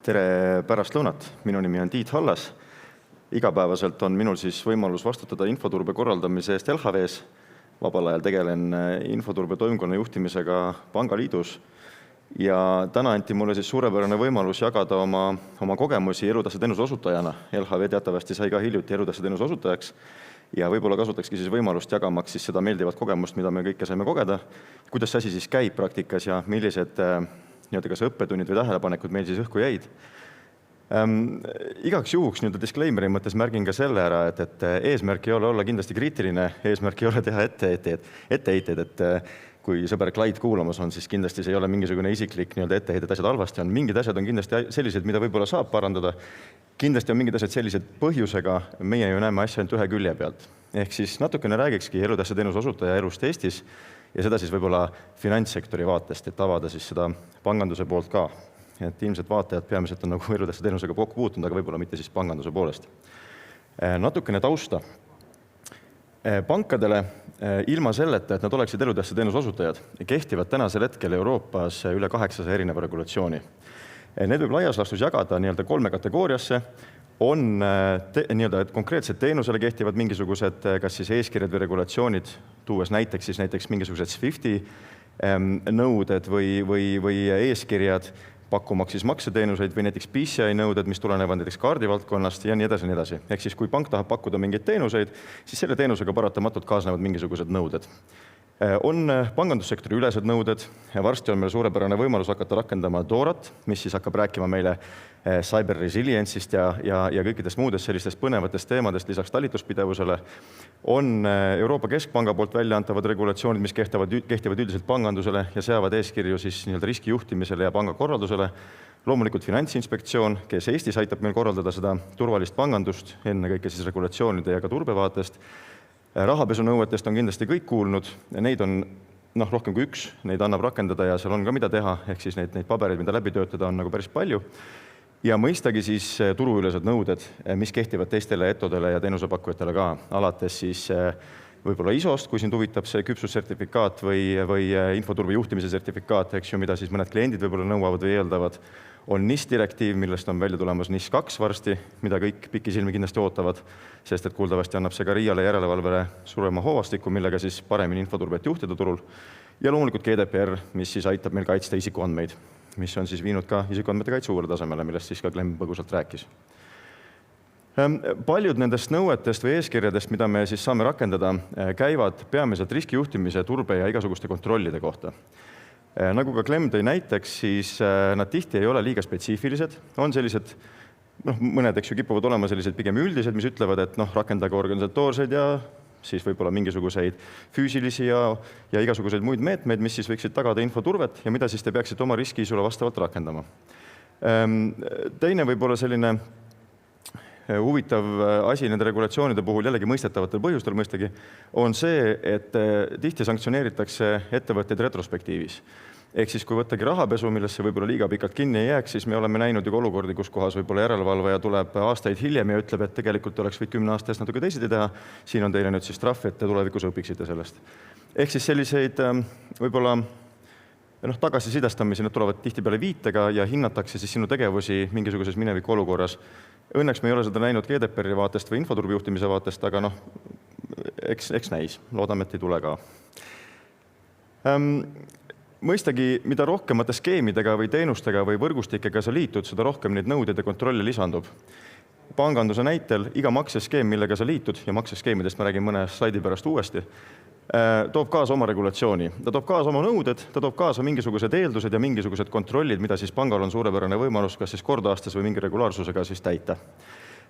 Tere pärastlõunat, minu nimi on Tiit Hallas. Igapäevaselt on minul siis võimalus vastutada infoturbe korraldamise eest LHV-s. Vabal ajal tegelen infoturbe toimkonna juhtimisega Pangaliidus. Ja täna anti mulle siis suurepärane võimalus jagada oma kogemusi elutähtsa teenuse osutajana. LHV teatavasti sai ka hiljuti elutähtsa teenuse osutajaks. Ja võib-olla kasutakski siis võimalust jagamaks siis seda meeldivat kogemust, mida me kõike saime kogeda. Kuidas see asi siis käib praktikas ja millised kas õppetunnid või tähelepanekud meil siis õhku jäid. Igaks juhuks disclaimeri mõttes märgin ka selle ära, et eesmärk ei ole olla kindlasti kriitiline, eesmärk ei ole teha etteheiteid, et kui sõber Clyde kuulamas on, siis kindlasti see ei ole mingisugune isiklik etteheited, asjad halvasti on. Mingid asjad on kindlasti sellised, mida võib-olla saab parandada. Kindlasti on mingid asjad sellised põhjusega, meie ju näeme asja ainult ühe külje pealt. Ehk siis natukene räägikski elutähtsa teenuse osutaja elust Eestis ja seda siis võib-olla finantssektori vaatest, et avada siis seda panganduse poolt ka. Et ilmselt vaatajad peamiselt on nagu elutähtsa teenusega kokku puutunud, aga võib-olla mitte siis panganduse poolest. Natukene tausta. Pankadele ilma selleta, et nad oleksid elutähtsa teenuse osutajad, kehtivad tänasel hetkel Euroopas üle 800 erineva regulatsiooni. Need võib laias laastus jagada kolme kategooriasse. On konkreetsed teenusele kehtivad mingisugused kas siis eeskirjad või regulatsioonid, tuues näiteks mingisugused SWIFTi nõuded või eeskirjad, pakkumaks siis makseteenuseid või näiteks PCI nõuded, mis tulenevad näiteks kaardivaldkonnast ja nii edasi. Ehk siis, kui pank tahab pakkuda mingeid teenuseid, siis selle teenusega paratamatult kaasnevad mingisugused nõuded. On pangandussektori ülesed nõuded. Varsti on meil suurepärane võimalus hakata rakendama DORAt, mis siis hakkab rääkima meile cyber resilience'ist ja kõikidest muudest sellistest põnevatest teemadest lisaks talituspidevusele. On Euroopa Keskpanga poolt välja antavad regulatsioonid, mis kehtivad üldiselt pangandusele ja seavad eeskirju siis riskijuhtimisele ja pangakorraldusele. Loomulikult Finantsinspektsioon, kes Eestis aitab meil korraldada seda turvalist pangandust, ennekõike siis regulatsioonide ja ka turbevaatest. Rahapesunõuetest on kindlasti kõik kuulnud, neid on rohkem kui üks, neid annab rakendada ja seal on ka mida teha, ehk siis neid pabereid, mida läbi töötada on nagu päris palju. Ja mõistagi siis turuülesed nõuded, mis kehtivad teistele etodele ja teenusepakkujatele ka, alates siis võib-olla ISO-st, kui sind huvitab see küpsussertifikaat või infoturbe juhtimise sertifikaat, eks ju, mida siis mõned kliendid võib-olla nõuavad või eeldavad. On NIS-direktiiv, millest on välja tulemas NIS 2 varsti, mida kõik pikisilmi kindlasti ootavad, sest et kuuldavasti annab see ka RIA-le järelevalvele suurema hoovastikku, millega siis paremini infoturbet juhtida turul. Ja loomulikult GDPR, mis siis aitab meil kaitsta isikuandmeid, mis on siis viinud ka isikuandmete kaitse uuele tasemele, millest siis ka Glenn põgusalt rääkis. Paljud nendest nõuetest või eeskirjadest, mida me siis saame rakendada, käivad peamiselt riskijuhtimise, turbe ja igasuguste kontrollide kohta. Nagu ka Glenn tõi näiteks, siis nad tihti ei ole liiga spetsiifilised. On sellised, mõned kipuvad olema sellised pigem üldised, mis ütlevad, et rakendage organisatoorseid ja siis võib-olla mingisuguseid füüsilisi ja igasuguseid muid meetmeid, mis siis võiksid tagada infoturvet ja mida siis te peaksite oma riskiisule vastavalt rakendama. Teine võib-olla selline huvitav asi nende regulatsioonide puhul jällegi mõistetavatel põhjustel mõistagi on see, et tihti sanktsioneeritakse ettevõtteid retrospektiivis. Ehk siis, kui võttagi rahapesu, millesse võib-olla liiga pikalt kinni ei jääks, siis me oleme näinud ju olukordi, kus kohas võib-olla järelevalvaja tuleb aastaid hiljem ja ütleb, et tegelikult oleks võid 10 aasta eest natuke teisiti teha. Siin on teile nüüd siis trahv, et te tulevikus õpiksite sellest. Ehk siis selliseid võib-olla tagasisidestamisi, need tulevad tihtipeale viitega ja hinnatakse siis sinu tegevusi mingisuguses mineviku olukorras. Õnneks me ei ole seda näinud GDPR-i vaatest või infoturbe juhtimise vaatest, aga eks näis. Loodame, et ei tule ka. Mõistagi, mida rohkemate skeemidega või teenustega või võrgustikega sa liitud, seda rohkem neid nõudeid ja kontrolli lisandub. Panganduse näitel iga makseskeem, millega sa liitud, ja makseskeemidest ma räägin mõne slaidi pärast uuesti, toob kaasa oma regulatsiooni. Ta toob kaasa oma nõuded, ta toob kaasa mingisugused eeldused ja mingisugused kontrollid, mida siis pangal on suurepärane võimalus kas siis kord aastas või mingi regulaarsusega siis täita.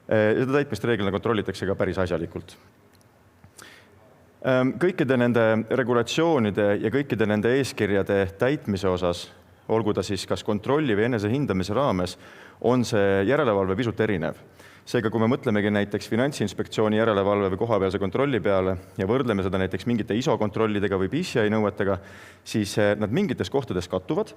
Seda täitmist reeglina kontrollitakse ka päris asjalikult. Kõikide nende regulatsioonide ja kõikide nende eeskirjade täitmise osas, olgu ta siis kas kontrolli või enese hindamise raames, on see järelevalve pisut erinev. Seega, kui me mõtlemegi näiteks Finantsinspektsiooni järelevalve või kohapealse kontrolli peale ja võrdleme seda näiteks mingite ISO kontrollidega või PCI nõuetega, siis nad mingites kohtades kattuvad,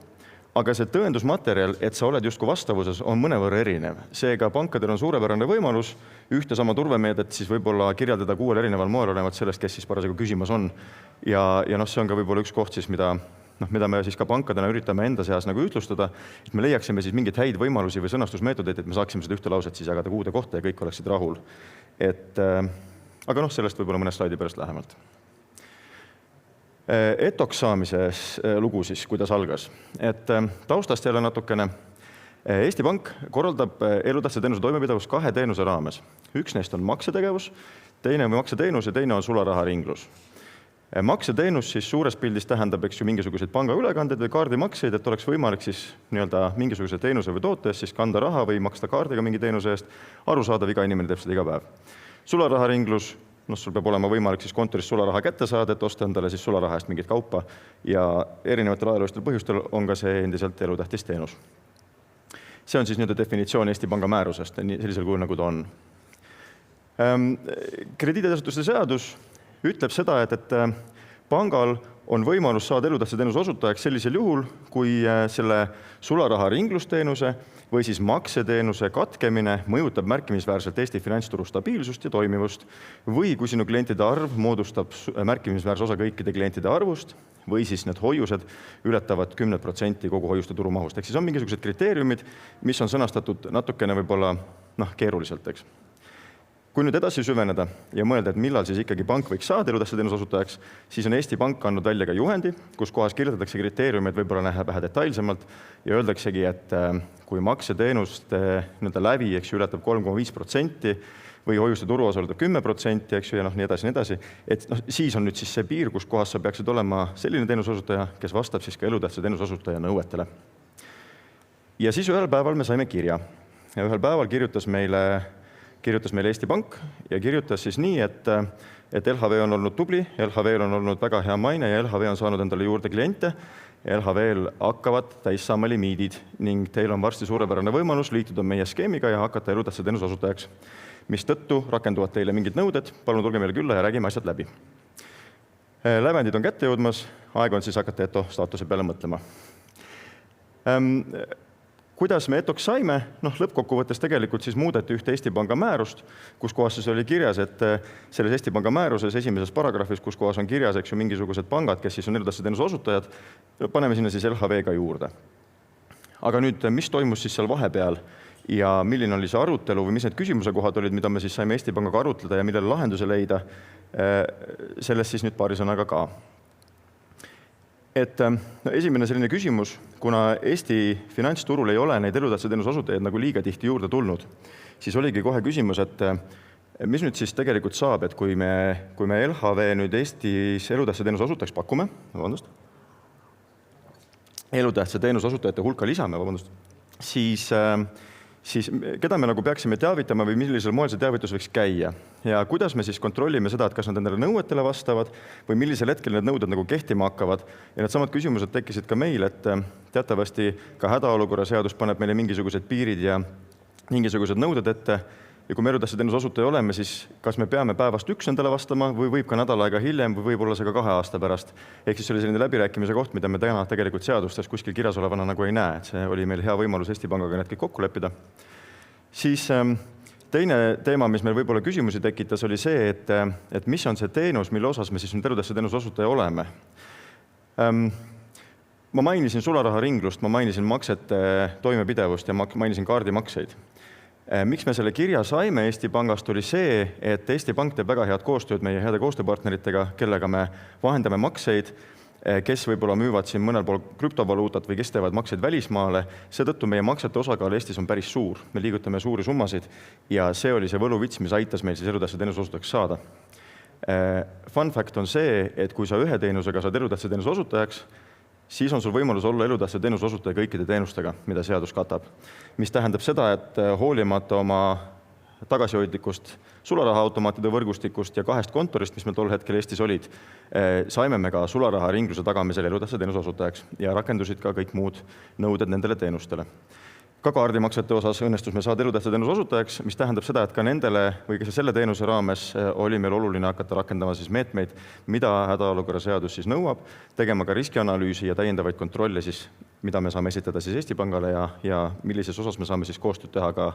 aga see tõendusmaterjal, et sa oled justkui vastavuses, on mõnevõrra erinev. Seega pankadel on suurepärane võimalus ühte sama turvemeedet siis võib-olla kirjeldada 6 erineval moel olevalt sellest, kes siis parasjagu küsimas on. Ja see on ka võib-olla üks koht siis, mida mida me siis ka pankadena üritame enda seas nagu ühtlustada, et me leiaksime siis mingeid häid võimalusi või sõnastusmeetodeid, et me saaksime seda ühte lauset siis jagada kuude kohta ja kõik oleksid rahul. Aga sellest võib-olla mõne slaidi pärast lähemalt. ETOks saamises lugu siis, kuidas algas. Taustast jälle natukene. Eesti Pank korraldab elutähtsa teenuse toimepidevust 2 teenuse raames. Üks neist on maksetegevus, teine on makseteenus ja teine on sularaharinglus. Makseteenus siis suures pildis tähendab mingisuguseid pangaülekandeid või kaardimakseid, et oleks võimalik siis mingisuguse teenuse või toote eest siis kanda raha või maksta kaardiga mingi teenuse eest, arusaadav, iga inimene teeb seda iga päev. Sularaharinglus, sul peab olema võimalik siis kontorist sularaha kätte saada, et osta endale siis sularaha eest mingit kaupa ja erinevatel ajaloolistel põhjustel on ka see endiselt elutähtis teenus. See on siis definitsioon Eesti Panga määrusest, sellisel kujul nagu ta on. Krediidiasutuste seadus ütleb seda, et pangal on võimalus saada elutähtsa teenuse osutajaks sellisel juhul, kui selle sularaha ringlusteenuse või siis makseteenuse katkemine mõjutab märkimisväärselt Eesti finantsturu stabiilsust ja toimivust või kui sinu klientide arv moodustab märkimisväärse osa kõikide klientide arvust või siis need hoiused ületavad 10% kogu hoiuste turumahust. Ehk siis on mingisugused kriteeriumid, mis on sõnastatud natukene võib-olla keeruliselt, eks. Kui nüüd edasi süveneda ja mõelda, et millal siis ikkagi pank võiks saada elutähtsa teenuse osutajaks, siis on Eesti Pank andnud välja ka juhendi, kus kohas kirjeldatakse kriteeriumid võib-olla näha vähe detailsemalt ja öeldaksegi, et kui makseteenuste lävi ületab 3,5% või hoiuste turuosa ületab 10%, ja nii edasi, et siis on nüüd siis see piir, kus kohas sa peaksid olema selline teenuse osutaja, kes vastab siis ka elutähtsa teenuse osutaja nõuetele. Ja siis ühel päeval me saime kirja ja ühel päeval kirjutas meile Eesti Pank ja kirjutas siis nii, et LHV on olnud tubli, LHV-l on olnud väga hea maine ja LHV on saanud endale juurde kliente, LHV-l hakkavad täis saama limiidid ning teil on varsti suurepärane võimalus liituda meie skeemiga ja hakata elutähtsa teenuse osutajaks, mis tõttu rakenduvad teile mingid nõuded, palun tulge meile külla ja räägime asjad läbi. Lävendid on kätte jõudmas, aeg on siis hakata ETO staatuse peale mõtlema. Kuidas me ETOks saime? Lõppkokkuvõttes tegelikult siis muudeti ühte Eesti Panga määrust, kus kohas siis oli kirjas, et selles Eesti Panga määruses esimeses paragrahvis, kus kohas on kirjas mingisugused pangad, kes siis on elutähtsa teenuse osutajad, paneme sinna siis LHV ka juurde. Aga nüüd, mis toimus siis seal vahepeal ja milline oli see arutelu või mis need küsimuse kohad olid, mida me siis saime Eesti Pangaga arutleda ja millele lahenduse leida, sellest siis nüüd paari sõnaga ka. Esimene selline küsimus, kuna Eesti finantsturul ei ole neid elutähtsa teenuse osutajaid nagu liiga tihti juurde tulnud, siis oligi kohe küsimus, et mis nüüd siis tegelikult saab, et kui me LHV nüüd Eestis elutähtsa teenuse osutajaks pakume, elutähtsa teenuse osutajate hulka lisame, siis keda me nagu peaksime teavitama või millisel moel see teavitus võiks käia ja kuidas me siis kontrollime seda, et kas nad endale nõuetele vastavad või millisel hetkel need nõuded nagu kehtima hakkavad. Ja need samad küsimused tekkisid ka meil, et teatavasti ka hädaolukorra seadus paneb meile mingisugused piirid ja mingisugused nõuded ette ja kui me elutähtsa teenuse osutaja oleme, siis kas me peame päevast 1 endale vastama või võib ka nädal aega hiljem või võib olla see ka 2 aasta pärast. Ehk siis oli selline läbirääkimise koht, mida me täna tegelikult seadustes kuskil kirjas olevana nagu ei näe, et see oli meil hea võimalus Eesti Pangaga need kõik kokku leppida. Siis teine teema, mis meil võib-olla küsimusi tekitas, oli see, et mis on see teenus, mille osas me siis nüüd elutähtsa teenuse osutaja oleme. Ma mainisin sularaharinglust, ma mainisin maksete toimepidevust ja mainisin kaardimakseid. Miks me selle kirja saime Eesti Pangast oli see, et Eesti Pank teeb väga head koostööd meie heade koostööpartneritega, kellega me vahendame makseid, kes võib-olla müüvad siin mõnel pool krüptovaluutat või kes teevad makseid välismaale. Seetõttu meie maksete osakaal Eestis on päris suur. Me liigutame suuri summasid ja see oli see võluvits, mis aitas meil siis elutähtsa teenuse osutajaks saada. Fun fact on see, et kui sa ühe teenusega saad elutähtsa teenuse osutajaks, siis on sul võimalus olla elutähtsa teenuse osutaja kõikide teenustega, mida seadus katab. Mis tähendab seda, et hoolimata oma tagasihoidlikust sularahaautomaatide võrgustikust ja 2 kontorist, mis meil tol hetkel Eestis olid, saime me ka sularaharingluse tagamisel elutähtsa teenuse osutajaks ja rakendusid ka kõik muud nõuded nendele teenustele. Ka kaardimaksete osas õnnestus me saada elutähtsa teenuse osutajaks, mis tähendab seda, et ka nendele või ka selle teenuse raames oli meil oluline hakata rakendama siis meetmeid, mida hädaolukorra seadus siis nõuab, tegema ka riskianalüüsi ja täiendavaid kontrolle siis, mida me saame esitada siis Eesti Pangale ja millises osas me saame siis koostööd teha ka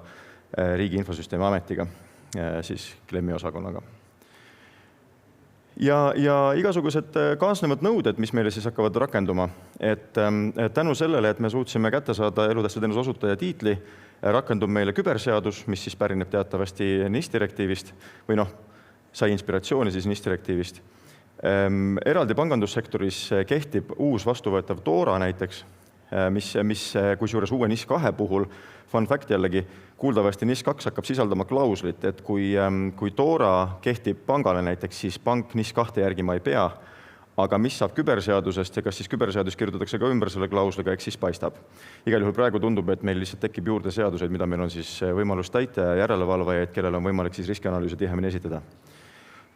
Riigi Infosüsteemi Ametiga, siis Klemmi osakonnaga. Ja igasugused kaasnevad nõuded, mis meile siis hakkavad rakenduma, et tänu sellele, et me suutsime kätte saada elutähtsa teenuse osutaja tiitli, rakendub meile küberseadus, mis siis pärineb teatavasti NIS direktiivist või sai inspiratsiooni siis NIS direktiivist. Eraldi pangandussektoris kehtib uus vastuvõetav DORA näiteks, mis kusjuures uue NIS 2 puhul, fun fact jällegi, kuuldavasti NIS 2 hakkab sisaldama klauslit, et kui DORA kehtib pangale näiteks, siis pank NIS 2 järgima ei pea, aga mis saab küberseadusest ja kas siis küberseadus kirjutatakse ka ümber selle klausliga, eks siis paistab. Igal juhul praegu tundub, et meil lihtsalt tekib juurde seaduseid, mida meil on siis võimalus täita ja järelevalvajaid, kellel on võimalik siis riskianalüüse tihemini esitada.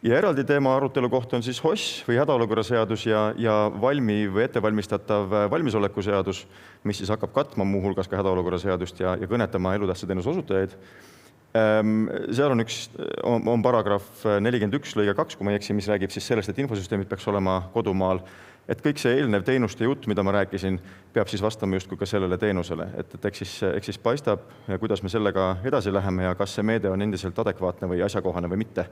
Ja eraldi teema arutelu koht on siis HOS või hädaolukorra seadus ja valmiv või ettevalmistatav valmisoleku seadus, mis siis hakkab katma muuhulgas ka hädaolukorra seadust ja kõnetama elutähtsa teenuse osutajaid. Seal on paragrahv 41 lõige 2, kui ma ei eksi, mis räägib siis sellest, et infosüsteemid peaks olema kodumaal. Et kõik see eelnev teenuste jutt, mida ma rääkisin, peab siis vastama justkui ka sellele teenusele. Et eks siis paistab, kuidas me sellega edasi läheme ja kas see meede on endiselt adekvaatne või asjakohane või mitte.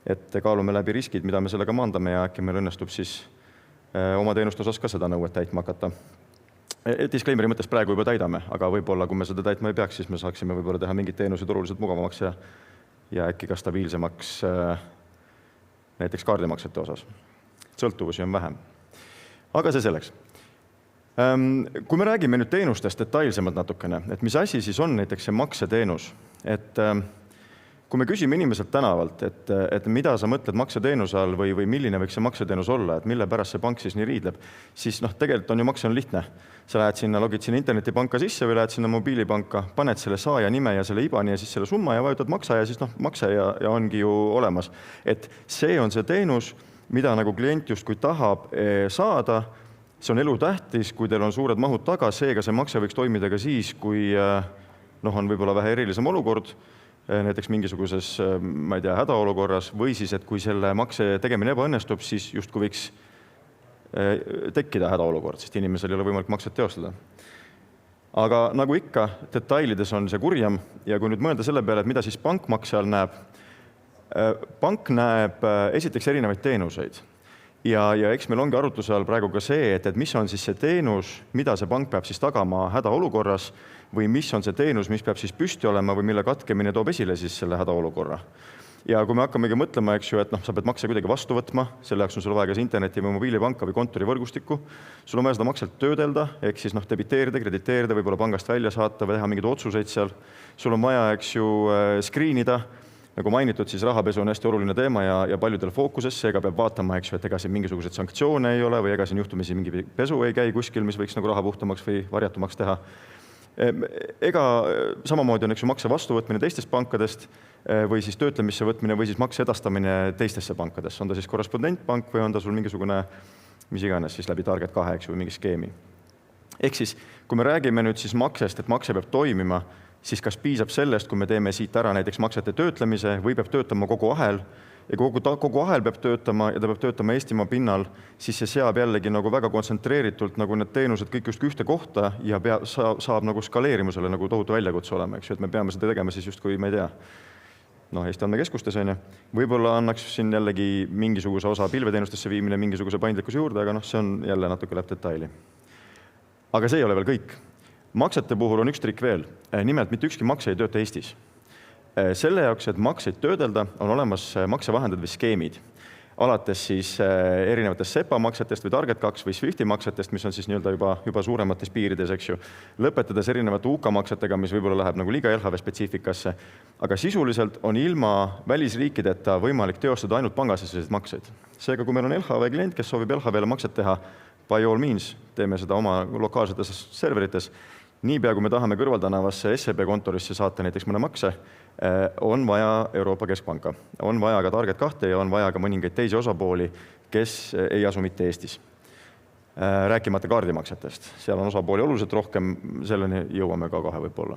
Et kaalume läbi riskid, mida me sellega maandame ja äkki meil õnnestub siis oma teenuste osas ka seda nõuet täitma hakata. Disclaimeri mõttes praegu juba täidame, aga võib-olla, kui me seda täitma ei peaks, siis me saaksime võib-olla teha mingid teenused oluliselt mugavamaks ja äkki ka stabiilsemaks näiteks kaardimaksete osas. Sõltuvusi on vähem. Aga see selleks. Kui me räägime nüüd teenustest detailsemalt natukene, et mis asi siis on näiteks see makseteenus, et kui me küsime inimeselt tänavalt, et mida sa mõtled makseteenuse all või milline võiks see makseteenus olla, et mille pärast see pank siis nii riidleb, siis tegelikult on ju makse on lihtne. Sa lähed sinna, logid sinna internetipanka sisse või lähed sinna mobiilipanka, paned selle saaja nime ja selle IBAN ja siis selle summa ja vajutad maksa ja siis makse ja ongi ju olemas. Et see on see teenus, mida nagu klient justkui tahab saada, see on elutähtis, kui teil on suured mahud taga, seega see makse võiks toimida ka siis, kui on võib-olla vähe erilisem olukord, näiteks mingisuguses, ma ei tea, hädaolukorras või siis, et kui selle makse tegemine ebaõnnestub, siis justkui võiks tekkida hädaolukord, sest inimesel ei ole võimalik makset teostada. Aga nagu ikka, detailides on see kurjam ja kui nüüd mõelda selle peale, et mida siis pank makse all näeb, pank näeb esiteks erinevaid teenuseid ja eks meil ongi arutluse all praegu ka see, et mis on siis see teenus, mida see pank peab siis tagama hädaolukorras või mis on see teenus, mis peab siis püsti olema või mille katkemine toob esile siis selle hädaolukorra. Ja kui me hakkamegi mõtlema, eks ju, et sa pead makse kuidagi vastu võtma, selle jaoks on sul vaja kas interneti või mobiilipanka või kontorivõrgustikku, sul on vaja seda makselt töödelda, ehk siis debiteerida, krediteerida, võib-olla pangast välja saata või teha mingeid otsuseid seal, sul on vaja, eks ju, screenida. Nagu mainitud, siis rahapesu on hästi oluline teema ja paljudel fookusesse, ega peab vaatama, eks ju, et ega siin mingisuguseid sanktsioone ei ole või ega siin juhtumisi mingi pesu ei käi kuskil, mis võiks nagu raha puhtamaks või varjatumaks teha. Ega samamoodi on, eks ju, makse vastuvõtmine teistest pankadest või siis töötlemisse võtmine või siis makse edastamine teistesse pankadesse. On ta siis korrespondentpank või on ta sul mingisugune, mis iganes siis läbi Target 2, eks ju, mingi skeemi. Ehk siis, kui me räägime nüüd siis maksest, et makse peab toimima, siis kas piisab sellest, kui me teeme siit ära näiteks maksete töötlemise või peab töötama kogu ahel ja kogu ahel peab töötama ja ta peab töötama Eestimaa pinnal, siis see seab jällegi nagu väga kontsentreeritult nagu need teenused kõik just ühte kohta ja saab nagu skaleerimusele nagu tohutu väljakutse olema, eks ju, et me peame seda tegema siis just kui, ma ei tea, Eesti andmekeskustes on ju, võib-olla annaks siin jällegi mingisuguse osa pilveteenustesse viimine mingisuguse paindlikkuse juurde, aga see on jälle natuke läheb detaili. Aga see ei ole veel kõik. Maksete puhul on üks trik veel. Nimelt mitte ükski makse ei tööta Eestis. Selle jaoks, et makseid töödelda, on olemas maksevahendid või skeemid. Alates siis erinevatest SEPA maksetest või Target 2 või Swifti maksetest, mis on siis juba suuremates piirides, eks ju. Lõpetades erinevate UK maksetega, mis võib-olla läheb nagu liiga LHV spetsiifikasse. Aga sisuliselt on ilma välisriikideta võimalik teostada ainult pangasisesed makseid. Seega, kui meil on LHV klient, kes soovib LHV-le makset teha, by all means teeme seda oma lokaalsetes serverites. Niipea, kui me tahame kõrvaltänavasse SEB kontorisse saata näiteks mõne makse, on vaja Euroopa Keskpanka. On vaja ka Target 2 ja on vaja ka mõningaid teisi osapooli, kes ei asu mitte Eestis. Rääkimata kaardimaksetest. Seal on osapooli oluliselt rohkem, selleni jõuame ka kohe võib-olla.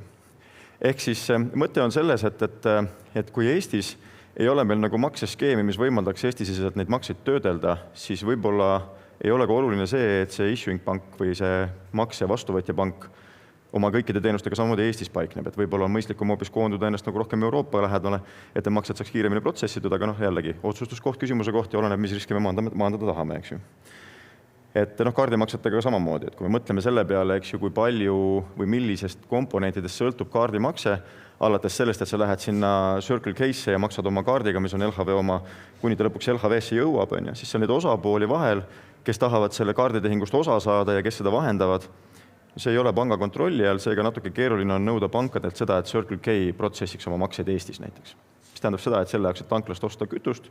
Ehk siis mõte on selles, et kui Eestis ei ole meil nagu makseskeemi, mis võimaldaks Eestisiselt neid makseid töödelda, siis võib-olla ei ole ka oluline see, et see issuing pank või see makse vastuvõtja pank oma kõikide teenustega samamoodi Eestis paikneb, et võib-olla on mõistlikum hoopis koonduda ennast nagu rohkem Euroopa lähedale, et need maksed saaks kiiremini protsessitud, aga jällegi otsustuskoht, küsimuse koht ja oleneb, mis riski me maandada tahame, eks ju. Et kaardimaksetega samamoodi, et kui me mõtleme selle peale, eks ju, kui palju või millisest komponentidest sõltub kaardimakse, alates sellest, et sa lähed sinna Circle K-sse ja maksad oma kaardiga, mis on LHV oma, kuni ta lõpuks LHV-sse jõuab, siis on neid osapooli vahel, kes tahavad selle kaarditehingust osa saada ja kes seda vahendavad. See ei ole panga kontrolli all, seega natuke keeruline on nõuda pankadelt seda, et Circle K protsessiks oma makseid Eestis näiteks. Mis tähendab seda, et selle jaoks, et tanklast osta kütust,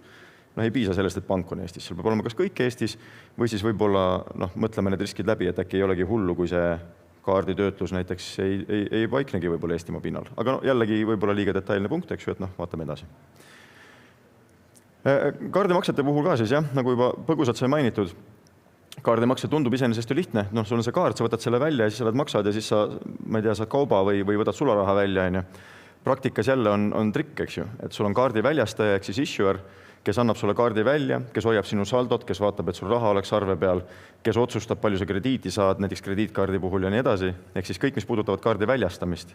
ei piisa sellest, et pank on Eestis. Seal peab olema kas kõik Eestis või siis võib-olla mõtleme need riskid läbi, et äkki ei olegi hullu, kui see kaarditöötlus näiteks ei paiknegi võib-olla Eestimaa pinnal. Aga jällegi võib-olla liiga detailne punkt, eks ju, et vaatame edasi. Kaardimaksete puhul ka siis, nagu juba põgusalt sai mainitud, kaardimakse tundub iseenesest ju lihtne. Sul on see kaart, sa võtad selle välja ja siis sa maksad ja siis sa, ma ei tea, saad kauba või võtad sularaha välja. Praktikas jälle on trikk, eks ju, et sul on kaardi väljastaja, ehk siis issuer, kes annab sulle kaardi välja, kes hoiab sinu saldot, kes vaatab, et sul raha oleks arve peal, kes otsustab, palju sa krediiti saad, näiteks krediitkaardi puhul ja nii edasi, ehk siis kõik, mis puudutavad kaardi väljastamist.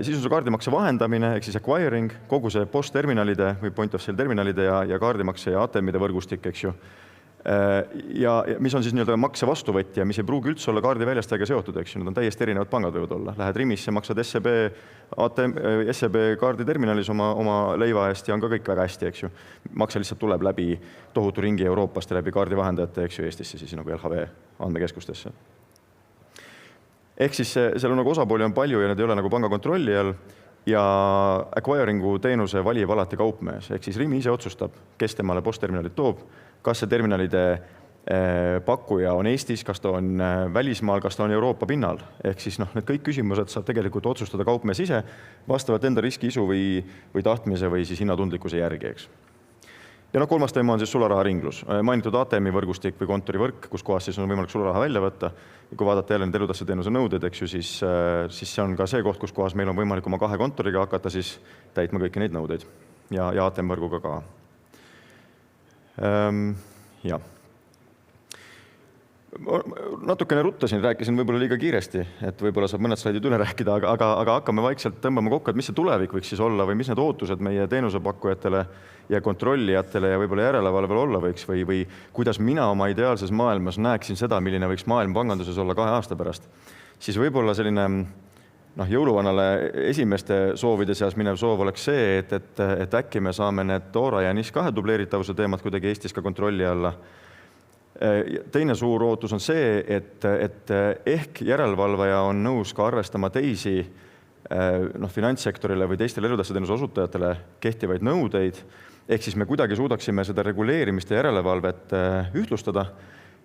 Siis on see kaardimakse vahendamine, ehk siis acquiring, kogu see postterminalide või point of sale terminalide ja kaardimakse ja ATM-ide võrgustik, eks ju. Ja mis on siis nii-öelda makse vastuvõtja, mis ei pruugi üldse olla kaardi väljastajaga seotud, eks ju, need on täiesti erinevad pangad võivad olla. Lähed Rimisse, maksad SEB kaarditerminalis oma leiva eest ja on ka kõik väga hästi, eks ju. Makse lihtsalt tuleb läbi tohutu ringi Euroopast ja läbi kaardivahendajate, eks ju, Eestisse siis nagu LHV andmekeskustesse. Ehk siis seal on nagu osapooli on palju ja need ei ole nagu panga kontrolli all ja acquiringu teenuse valib alati kaupmees, ehk siis Rimi ise otsustab, kes temale postterminalid toob, kas see terminalide pakkuja on Eestis, kas ta on välismaal, kas ta on Euroopa pinnal. Ehk siis need kõik küsimused saab tegelikult otsustada kaupmees ise vastavalt enda riskiisu või tahtmise või siis hinnatundlikkuse järgi, eks. Ja kolmas teema on siis sularaharinglus. Mainitud ATM-i võrgustik või kontorivõrk, kus kohas siis on võimalik sularaha välja võtta. Ja kui vaadata jälle need elutähtsa teenuse nõuded, eks ju, siis see on ka see koht, kus kohas meil on võimalik oma 2 kontoriga hakata siis täitma kõiki neid nõudeid ja ATM-võrguga ka. Ja. Natukene ruttasin, rääkisin võib-olla liiga kiiresti, et võib-olla saab mõned slaidid üle rääkida, aga hakkame vaikselt tõmbama kokku, et mis see tulevik võiks siis olla või mis need ootused meie teenusepakkujatele ja kontrollijatele ja võib-olla järelevalvel olla võiks või kuidas mina oma ideaalses maailmas näeksin seda, milline võiks maailm panganduses olla 2 aasta pärast. Siis võib-olla selline jõuluvanale esimeste soovide seas minev soov oleks see, et äkki me saame need Dora ja NIS2 dubleeritavuse teemad kuidagi Eestis ka kontrolli alla. Teine suur ootus on see, et ehk järelevalvaja on nõus ka arvestama teisi finantssektorile või teistele elutähtsa teenuse osutajatele kehtivaid nõudeid, ehk siis me kuidagi suudaksime seda reguleerimist ja järelevalvet ühtlustada,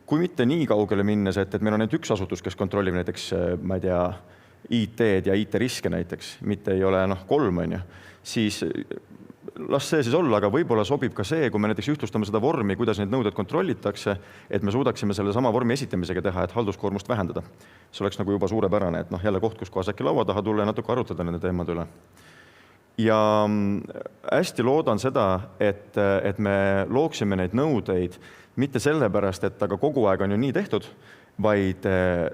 kui mitte nii kaugele minnes, et meil on ainult üks asutus, kes kontrollib näiteks, ma ei tea, IT-d ja IT-riske näiteks, mitte ei ole 3, on ju, siis las see siis olla, aga võib-olla sobib ka see, kui me näiteks ühtlustame seda vormi, kuidas neid nõuded kontrollitakse, et me suudaksime selle sama vormi esitamisega teha, et halduskoormust vähendada. See oleks nagu juba suurepärane, et jälle koht, kus kohas äkki laua taha tulla ja natuke arutada nende teemade üle. Ja hästi loodan seda, et me looksime neid nõudeid mitte sellepärast, et aga kogu aeg on ju nii tehtud, vaid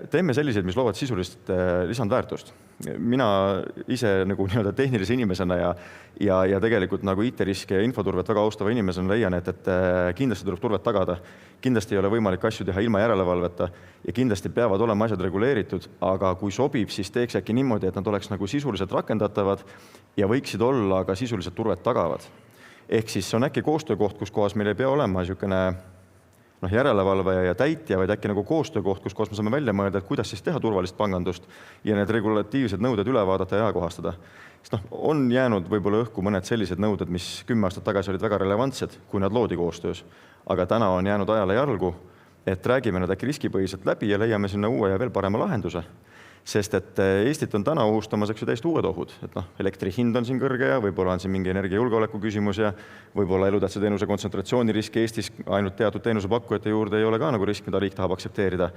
teeme selliseid, mis loovad sisulist lisandväärtust. Mina ise nagu nii-öelda tehnilise inimesena ja tegelikult nagu IT-riske ja infoturvet väga austava inimesena leian, et kindlasti tuleb turvet tagada. Kindlasti ei ole võimalik asju teha ilma järelevalveta ja kindlasti peavad olema asjad reguleeritud, aga kui sobib, siis teeks äkki niimoodi, et nad oleks nagu sisuliselt rakendatavad ja võiksid olla ka sisuliselt turvet tagavad. Ehk siis on äkki koostöökoht, kus kohas meil ei pea olema niisugune järelevalvaja ja täitja, vaid äkki nagu koostöökoht, kus kohas me saame välja mõelda, et kuidas siis teha turvalist pangandust ja need regulatiivsed nõuded üle vaadata ja kohastada. Sest on jäänud võib-olla õhku mõned sellised nõuded, mis 10 aastat tagasi olid väga relevantsed, kui nad loodi koostöös. Aga täna on jäänud ajale jalgu, et räägime nad äkki riskipõhiselt läbi ja leiame sinna uue ja veel parema lahenduse. Sest et Eestit on täna ohustamas täiesti uued ohud. Elektri hind on siin kõrge ja võib-olla on siin mingi energiajulgeoleku küsimus ja võib-olla elutähtsa teenuse kontsentratsioonirisk Eestis ainult teatud teenusepakkujate juurde ei ole ka nagu risk, mida riik tahab aksepteerida.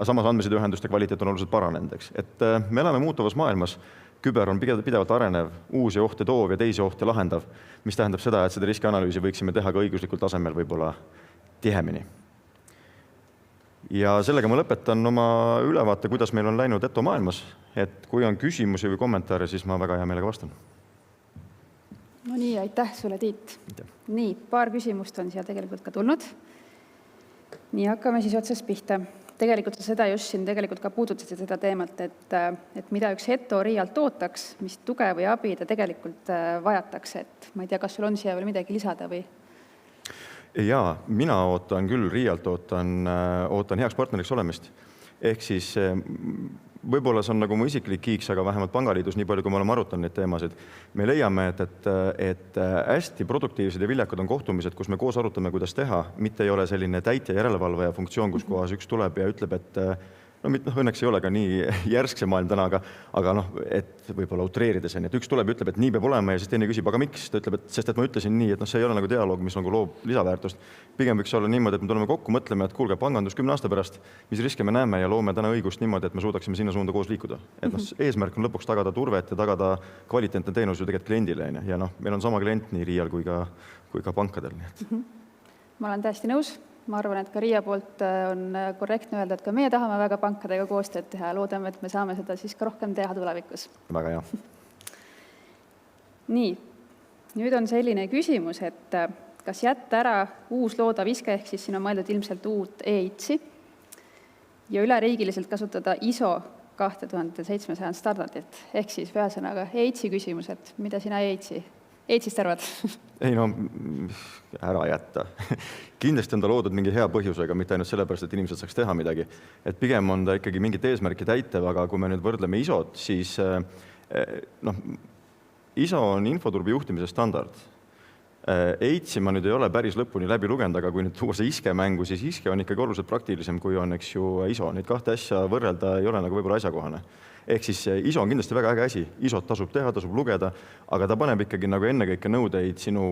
Samas andmesideühenduste kvaliteet on oluliselt paranenud. Et me elame muutuvas maailmas. Küber on pidevalt arenev, uusi ohte toov ja teisi ohte lahendav, mis tähendab seda, et seda riskianalüüsi võiksime teha ka õiguslikul tasemel võib-olla tihemini. Ja sellega ma lõpetan oma ülevaate, kuidas meil on läinud ETO maailmas. Et kui on küsimusi või kommentaare, siis ma väga hea meelega vastan. No nii, aitäh sulle, Tiit. Nii, paar küsimust on siia tegelikult ka tulnud. Nii, hakkame siis otsast pihta. Tegelikult seda just siin tegelikult ka puudutasid seda teemat, et mida üks ETO RIA-lt ootaks, mis tuge või abi ta tegelikult vajatakse. Et ma ei tea, kas sul on siia veel midagi lisada või? Jaa, mina ootan küll RIA-lt, ootan heaks partneriks olemist. Ehk siis võib-olla see on nagu mu isiklik kiiks, aga vähemalt Pangaliidus nii palju, kui me oleme arutanud neid teemasid. Me leiame, et hästi produktiivsed ja viljakad on kohtumised, kus me koos arutame, kuidas teha, mitte ei ole selline täitja järelevalvaja funktsioon, kus kohas üks tuleb ja ütleb, et õnneks ei ole ka nii järsk see maailm täna, aga et võib-olla utreerides on, et üks tuleb ja ütleb, et nii peab olema ja siis teine küsib, aga miks? Ta ütleb, et sest et ma ütlesin nii, et see ei ole nagu dialoog, mis nagu loob lisaväärtust. Pigem võiks olla niimoodi, et me tuleme kokku, mõtleme, et kuulge, pangandus 10 aasta pärast, mis riske me näeme ja loome täna õigust niimoodi, et me suudaksime sinna suunda koos liikuda. Et eesmärk on lõpuks tagada turvet ja tagada kvaliteetne teenus ju tegelikult kliendile. Ja meil on sama klient nii RIA-l kui ka pankadel. Ma olen täiesti nõus. Ma arvan, et ka RIA poolt on korrektne öelda, et ka meie tahame väga pankadega koostööd teha ja loodame, et me saame seda siis ka rohkem teha tulevikus. Väga hea. Nii, nüüd on selline küsimus, et kas jätta ära uus loodav iske, ehk siis siin on mõeldud ilmselt uut EITS-i ja üleriigiliselt kasutada ISO 2700 standardit, ehk siis ühesõnaga EITS-i küsimus, et mida sina EITS-ist arvad? Ei ära jätta. Kindlasti on ta loodud mingi hea põhjusega, mitte ainult sellepärast, et inimesed saaks teha midagi. Et pigem on ta ikkagi mingit eesmärki täitev, aga kui me nüüd võrdleme ISO-t, siis ISO on infoturbe juhtimise standard. EITS-i ma nüüd ei ole päris lõpuni läbi lugenud, aga kui nüüd tuua see iske mängu, siis iske on ikkagi oluliselt praktilisem, kui on ISO. Neid kahte asja võrrelda ei ole nagu võib-olla asjakohane. Ehk siis ISO on kindlasti väga äge asi. ISO-t tasub teha, tasub lugeda, aga ta paneb ikkagi nagu ennekõike nõudeid sinu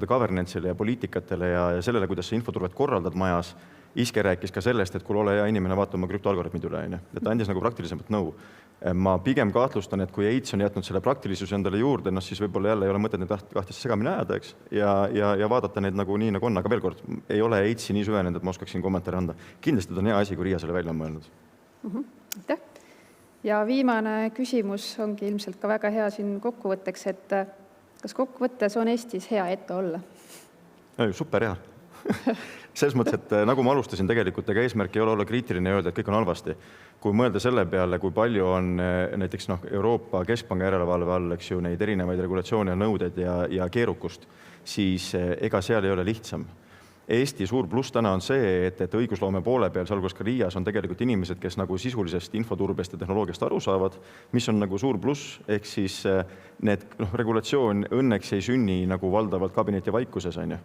governance'ile ja poliitikatele ja sellele, kuidas sa infoturvet korraldad majas. Iske rääkis ka sellest, et kui ole hea inimene vaatama krüptoalgoritmid üle. Et ta andis nagu praktilisemalt nõu. Ma pigem kahtlustan, et kui EITS on jätnud selle praktilisuse endale juurde, siis võib-olla jälle ei ole mõtet neid kahtesse segamini ajada, eks? Ja vaadata neid nagu nii, nagu on, aga veel kord, ei ole EITS-i nii süvenenud, et ma oskaksin kommentaare anda. Kindlasti on hea asi, kui RIA selle välja on mõelnud. Aitäh. Ja viimane küsimus ongi ilmselt ka väga hea siin kokkuvõtteks, et kas kokkuvõttes on Eestis hea ETO olla? Super hea. Selles mõttes, et nagu ma alustasin tegelikult, ega eesmärk ei ole olla kriitiline ja öelda, et kõik on halvasti. Kui mõelda selle peale, kui palju on näiteks Euroopa Keskpanga järelevalve all, eks ju, neid erinevaid regulatsioone ja nõudeid ja keerukust, siis ega seal ei ole lihtsam. Eesti suur pluss täna on see, et õigusloome poole peal, sealhulgas ka RIA-s on tegelikult inimesed, kes nagu sisulisest infoturbest ja tehnoloogiast aru saavad, mis on nagu suur pluss, ehk siis need regulatsioon õnneks ei sünni nagu valdavalt kabineti vaikuses, on ju.